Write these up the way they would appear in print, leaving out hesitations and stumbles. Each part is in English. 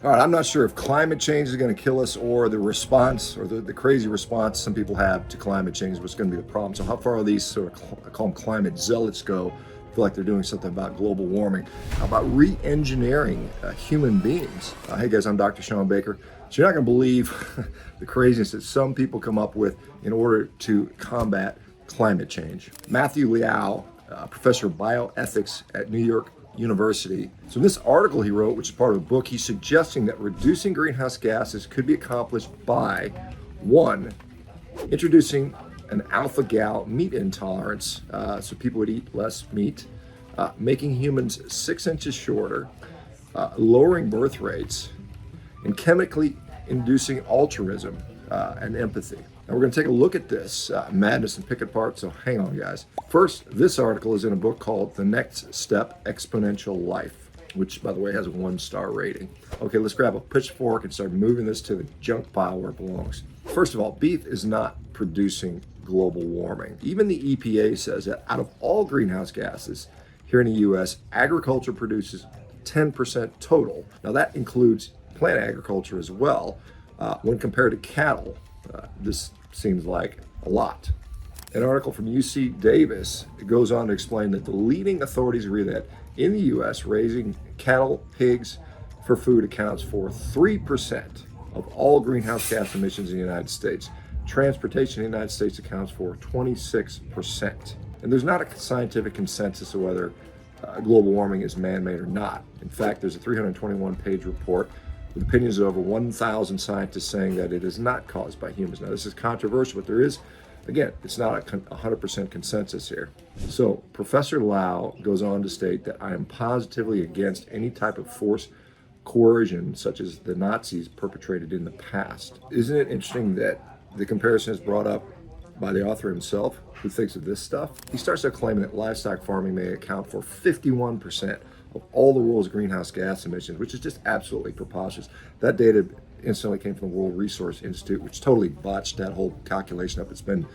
All right, I'm not sure if climate change is going to kill us or the response or the crazy response some people have to climate change is what's going to be the problem. So how far are these sort of, I call them climate zealots go? I feel like they're doing something about global warming. How about re-engineering human beings? Hey guys, I'm Dr. Shawn Baker. So you're not going to believe the craziness that some people come up with in order to combat climate change. Matthew Liao, professor of bioethics at New York University. So in this article he wrote, which is part of a book, he's suggesting that reducing greenhouse gases could be accomplished by, one, introducing an alpha-gal meat intolerance, so people would eat less meat, making humans 6 inches shorter, lowering birth rates, and chemically inducing altruism and empathy. Now we're going to take a look at this madness and pick it apart, so hang on guys. First, this article is in a book called The Next Step, Exponential Life, which by the way has a 1-star rating. Okay, let's grab a pitchfork and start moving this to the junk pile where it belongs. First of all, beef is not producing global warming. Even the EPA says that out of all greenhouse gases here in the US, agriculture produces 10% total. Now that includes plant agriculture as well. When compared to cattle, this seems like a lot. An article from UC Davis goes on to explain that the leading authorities agree that in the US, raising cattle, pigs for food accounts for 3% of all greenhouse gas emissions in the United States. Transportation in the United States accounts for 26%. And there's not a scientific consensus of whether global warming is man-made or not. In fact, there's a 321-page report with opinions of over 1,000 scientists saying that it is not caused by humans. Now, this is controversial, but there is, again, it's not a 100% consensus here. So Professor Lau goes on to state that I am positively against any type of force coercion such as the Nazis perpetrated in the past. Isn't it interesting that the comparison is brought up by the author himself, who thinks of this stuff? He starts out claiming that livestock farming may account for 51% of all the world's greenhouse gas emissions, which is just absolutely preposterous. That data instantly came from the World Resource Institute, which totally botched that whole calculation up. It's been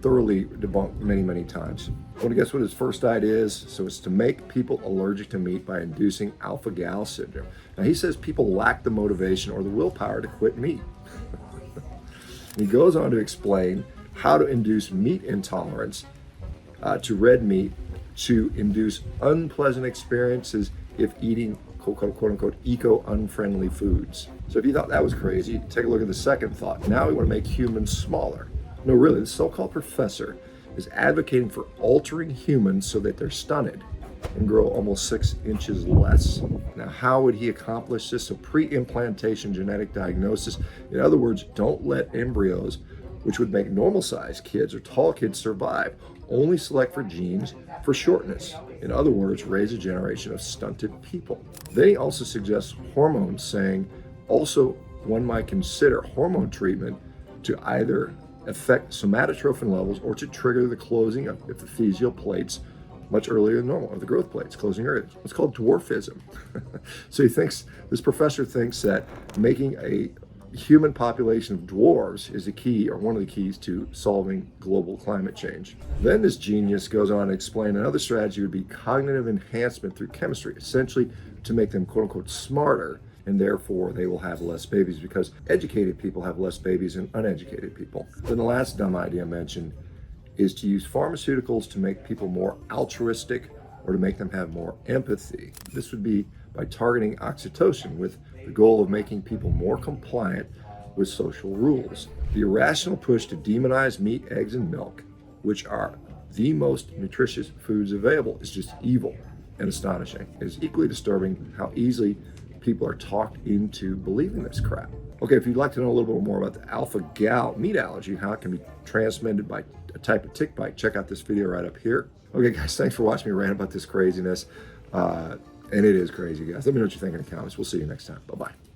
thoroughly debunked many, many times. Want to guess what his first diet is? So it's to make people allergic to meat by inducing alpha-gal syndrome. Now he says people lack the motivation or the willpower to quit meat. He goes on to explain how to induce meat intolerance to red meat to induce unpleasant experiences if eating quote-unquote eco-unfriendly foods. So if you thought that was crazy, take a look at the second thought. Now we want to make humans smaller. No, really, this so-called professor is advocating for altering humans so that they're stunted and grow almost 6 inches less. Now, how would he accomplish this? So pre-implantation genetic diagnosis. In other words, don't let embryos, which would make normal-sized kids or tall kids survive, only select for genes for shortness. In other words, raise a generation of stunted people. Then he also suggests hormones, saying also one might consider hormone treatment to either affect somatotrophin levels or to trigger the closing of epiphyseal plates much earlier than normal, or the growth plates closing earlier. It's called dwarfism. So this professor thinks that making a human population of dwarves is the key, or one of the keys to solving global climate change. Then this genius goes on to explain another strategy would be cognitive enhancement through chemistry, essentially to make them quote unquote smarter, and therefore they will have less babies because educated people have less babies than uneducated people. Then the last dumb idea mentioned is to use pharmaceuticals to make people more altruistic or to make them have more empathy. This would be by targeting oxytocin with the goal of making people more compliant with social rules. The irrational push to demonize meat, eggs, and milk, which are the most nutritious foods available, is just evil and astonishing. It is equally disturbing how easily people are talked into believing this crap. Okay, if you'd like to know a little bit more about the alpha-gal meat allergy and how it can be transmitted by a type of tick bite, check out this video right up here. Okay guys, thanks for watching me rant about this craziness. And it is crazy, guys. Let me know what you think in the comments. We'll see you next time. Bye-bye.